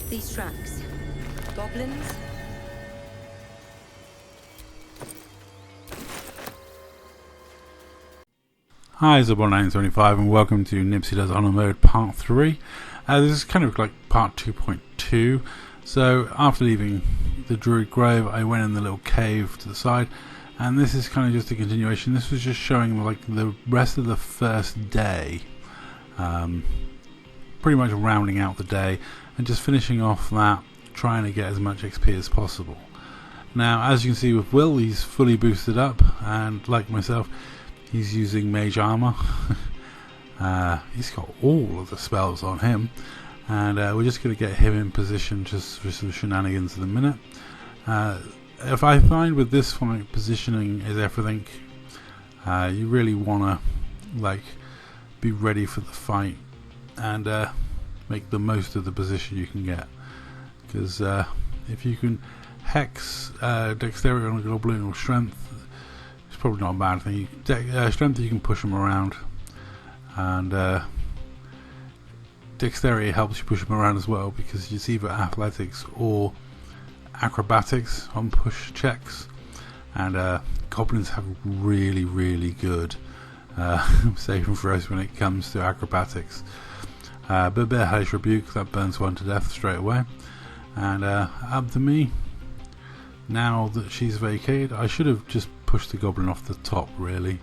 These tracks. Goblins? Hi, it's Zebon925 and welcome to Nypsy Does Honor Mode Part 3. This is kind of like Part 2.2. So, after leaving the Druid Grove, I went in the little cave to the side, and this is kind of just a continuation. This was just showing like the rest of the first day, pretty much rounding out the day, and just finishing off that, trying to get as much XP as possible. Now, as you can see with Will, he's fully boosted up, and like myself, he's using mage armor. He's got all of the spells on him, and we're just going to get him in position just for some shenanigans in a minute. If I find with this fight, positioning is everything. You really want to like be ready for the fight and make the most of the position you can get, because if you can hex dexterity on a goblin or strength, it's probably not a bad thing. Strength, you can push them around, and dexterity helps you push them around as well, because it's either athletics or acrobatics on push checks, and goblins have really good saving throws when it comes to acrobatics. But a bit of Hellish Rebuke, that burns one to death straight away. And up to me. Now that she's vacated, I should have just pushed the goblin off the top really,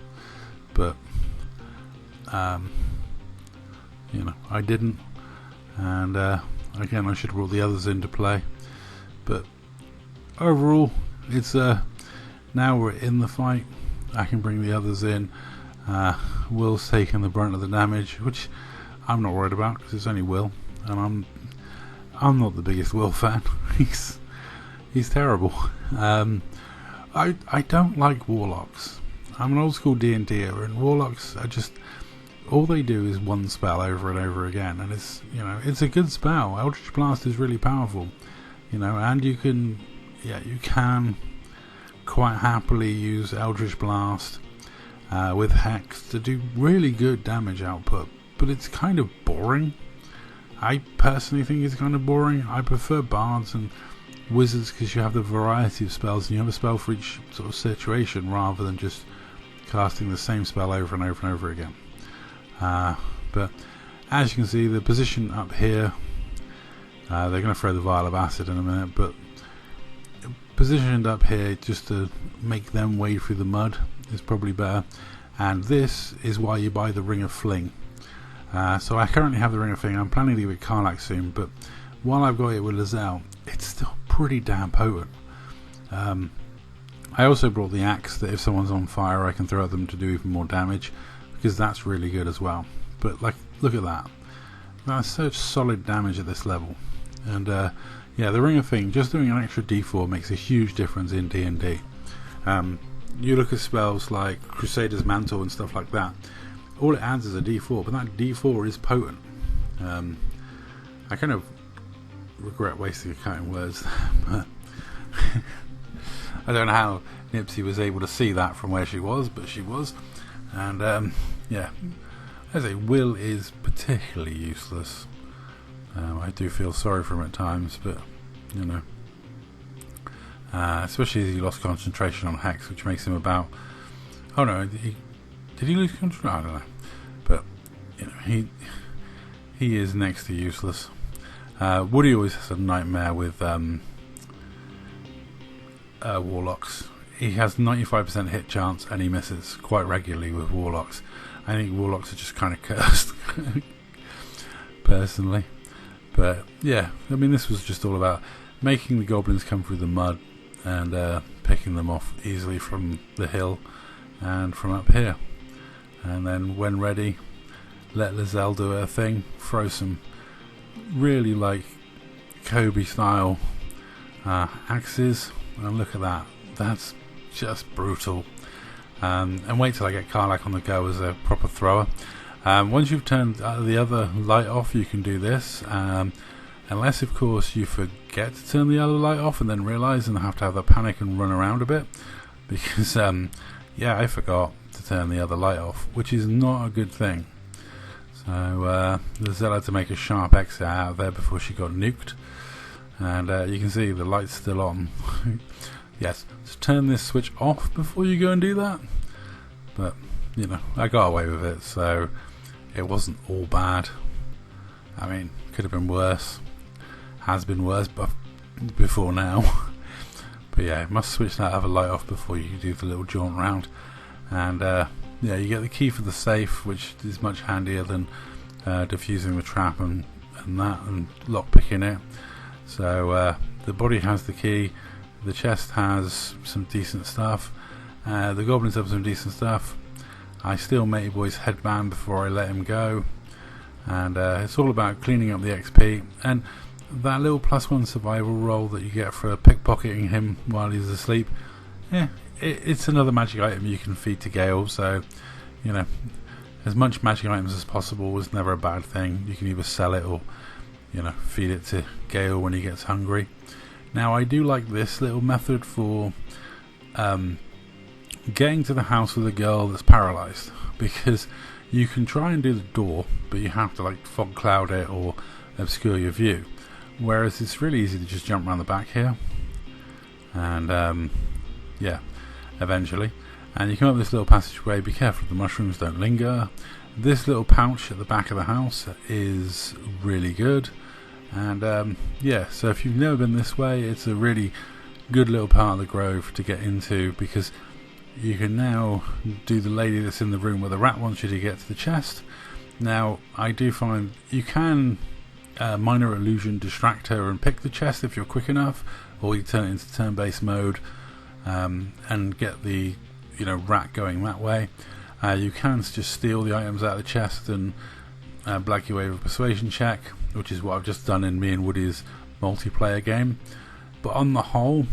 but you know, I didn't, and again I should have brought the others into play. But overall, it's now we're in the fight, I can bring the others in. Will's taking the brunt of the damage, which I'm not worried about because it's only Will, and I'm not the biggest Will fan. He's terrible. I don't like warlocks. I'm an old school D&D'er, and warlocks are just, all they do is one spell over and over again, and it's, you know, it's a good spell. Eldritch Blast is really powerful, you know, and you can quite happily use Eldritch Blast with Hex to do really good damage output, but it's kind of boring. I personally think it's kind of boring. I prefer bards and wizards because you have the variety of spells and you have a spell for each sort of situation rather than just casting the same spell over and over and over again. But as you can see, the position up here, they're going to throw the vial of acid in a minute, but positioned up here just to make them wade through the mud is probably better, and this is why you buy the Ring of Fling. So I currently have the Ring of Fling. I'm planning to leave it Karlach soon, but while I've got it with Lizelle, it's still pretty damn potent. I also brought the axe, that if someone's on fire I can throw at them to do even more damage, because that's really good as well. But like, look at that, that's such solid damage at this level. And yeah, the Ring of Fling, just doing an extra d4 makes a huge difference in D&D. You look at spells like Crusader's Mantle and stuff like that, all it adds is a d4, but that d4 is potent. I kind of regret wasting a kind words there, but I don't know how Nypsy was able to see that from where she was, but she was. And yeah, as I say, Will is particularly useless. I do feel sorry for him at times, but you know, especially as he lost concentration on Hex, which makes him about, oh no, did he lose concentration? I don't know, but you know, he is next to useless. Woody always has a nightmare with warlocks. He has 95% hit chance and he misses quite regularly with warlocks. I think warlocks are just kind of cursed personally. But yeah, I mean, this was just all about making the goblins come through the mud and picking them off easily from the hill and from up here. And then when ready, let Lizelle do her thing, throw some really like Kobe style axes, and look at that, that's just brutal. And wait till I get Karlach on the go as a proper thrower. Once you've turned the other light off, you can do this, unless of course you forget to turn the other light off and then realise and have to have a panic and run around a bit, because yeah, I forgot to turn the other light off, which is not a good thing. So the Zell had to make a sharp exit out of there before she got nuked. And you can see the light's still on. Yes, to turn this switch off before you go and do that. But, you know, I got away with it, so it wasn't all bad. I mean, could have been worse. Has been worse before now. But yeah, you must switch that other light off before you do the little jaunt round. And yeah, you get the key for the safe, which is much handier than defusing the trap and that, and lockpicking it. So the body has the key, the chest has some decent stuff, the goblins have some decent stuff. I steal Matey Boy's headband before I let him go, and it's all about cleaning up the XP, and that little +1 survival roll that you get for pickpocketing him while he's asleep, yeah, it's another magic item you can feed to Gale. So, you know, as much magic items as possible was never a bad thing. You can either sell it or, you know, feed it to Gale when he gets hungry. Now, I do like this little method for getting to the house with a girl that's paralysed, because you can try and do the door, but you have to like fog cloud it or obscure your view. Whereas it's really easy to just jump around the back here, and yeah, eventually. And you come up this little passageway. Be careful the mushrooms don't linger. This little pouch at the back of the house is really good. And yeah, so if you've never been this way, it's a really good little part of the grove to get into, because you can now do the lady that's in the room where the rat wants you to get to the chest. Now, I do find you can minor illusion distract her and pick the chest if you're quick enough, or you turn it into turn-based mode and get the rat going that way. You can just steal the items out of the chest and black your way with a persuasion check, which is what I've just done in me and Woody's multiplayer game. But on the whole,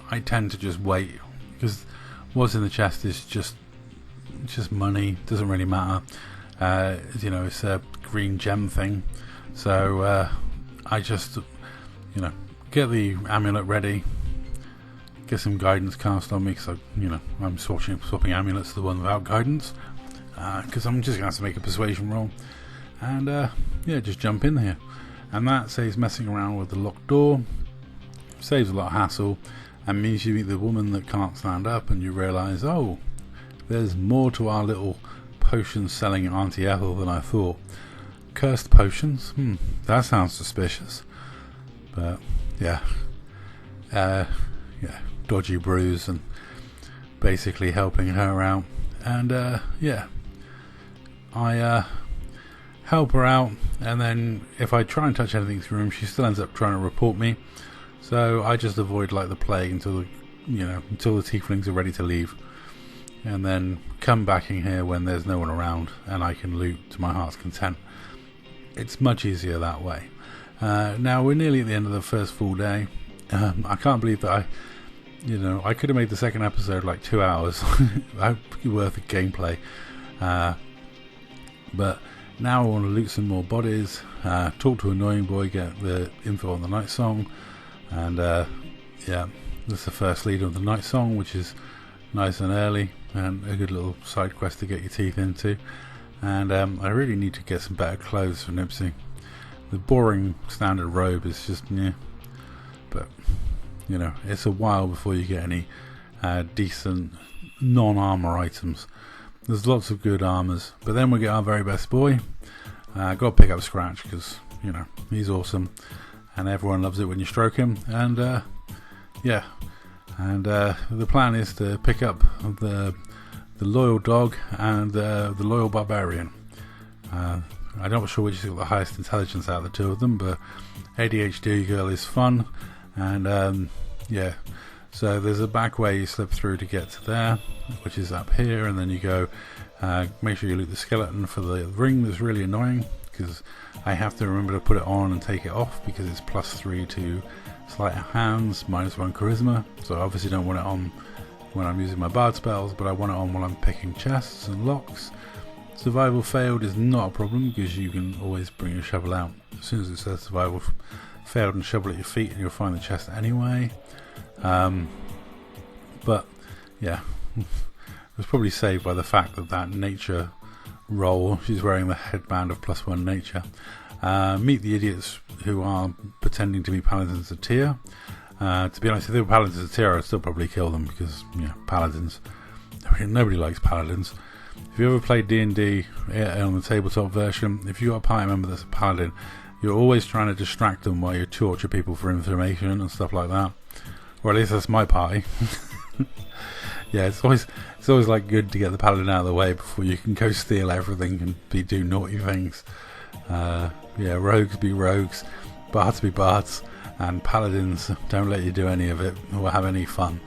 I tend to just wait, because what's in the chest is just money. Doesn't really matter. It's a green gem thing. So I just get the amulet ready, get some guidance cast on me, because I'm swapping amulets to the one without guidance, because I'm just going to have to make a persuasion roll, and yeah, just jump in here. And that saves messing around with the locked door, saves a lot of hassle, and means you meet the woman that can't stand up, and you realise, oh, there's more to our little potion selling Auntie Ethel than I thought. Cursed potions? That sounds suspicious. But yeah, dodgy brews and basically helping her out. And yeah, I help her out, and then if I try and touch anything through room, she still ends up trying to report me. So I just avoid like the plague until until the tieflings are ready to leave, and then come back in here when there's no one around and I can loot to my heart's content. It's much easier that way. Now we're nearly at the end of the first full day. I can't believe that I could have made the second episode like 2 hours worth of gameplay. But now I want to loot some more bodies, talk to Annoying Boy, get the info on the night song, and yeah, that's the first lead of the night song, which is nice and early and a good little side quest to get your teeth into. And I really need to get some better clothes for Nypsy. The boring standard robe is just but it's a while before you get any decent non-armor items. There's lots of good armors, but then we get our very best boy. Got to pick up Scratch, because he's awesome and everyone loves it when you stroke him. And yeah, and the plan is to pick up the loyal dog and the loyal barbarian. I'm not sure which has got the highest intelligence out of the two of them, but ADHD girl is fun. And yeah, so there's a back way you slip through to get to there, which is up here, and then you go make sure you loot the skeleton for the ring. That's really annoying, because I have to remember to put it on and take it off, because it's +3 to sleight of hands, -1 charisma. So I obviously don't want it on when I'm using my bard spells, but I want it on while I'm picking chests and locks. Survival failed is not a problem, because you can always bring your shovel out as soon as it says survival failed and shovel at your feet, and you'll find the chest anyway. But yeah, was probably saved by the fact that that nature role, she's wearing the headband of +1 nature. Meet the idiots who are pretending to be paladins of Tyr. To be honest, if they were paladins of Tyr, I'd still probably kill them because, paladins. Nobody likes paladins. If you ever played D&D on the tabletop version, if you've got a party member that's a paladin, you're always trying to distract them while you torture people for information and stuff like that. Or at least that's my party. Yeah, it's always like good to get the paladin out of the way before you can go steal everything and do naughty things. Rogues be rogues, bards be bards, and paladins don't let you do any of it or have any fun.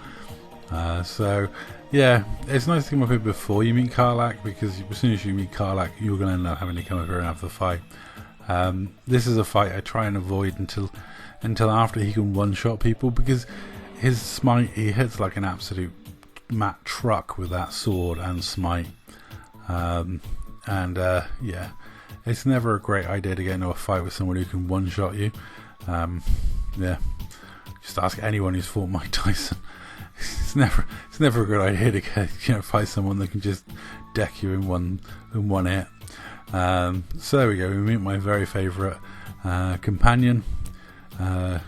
It's nice to come up with it before you meet Karlach, because as soon as you meet Karlach, you're going to end up having to come over and have the fight. This is a fight I try and avoid until after he can one-shot people, because his smite, he hits like an absolute Matt truck with that sword and smite. It's never a great idea to get into a fight with someone who can one-shot you. Just ask anyone who's fought Mike Tyson. It's never a good idea to fight someone that can just deck you in one hit. So there we go. We meet my very favourite companion. Her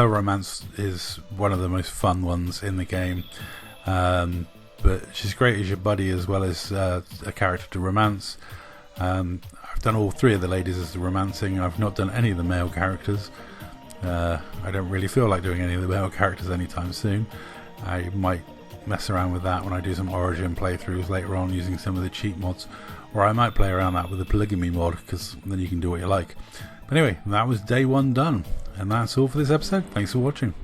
romance is one of the most fun ones in the game. But she's great as your buddy as well as a character to romance. I've done all three of the ladies as the romancing. I've not done any of the male characters. I don't really feel like doing any of the male characters anytime soon. I might mess around with that when I do some Origin playthroughs later on using some of the cheat mods, or I might play around that with the polygamy mod, because then you can do what you like. But anyway, that was day 1 done, and that's all for this episode. Thanks for watching.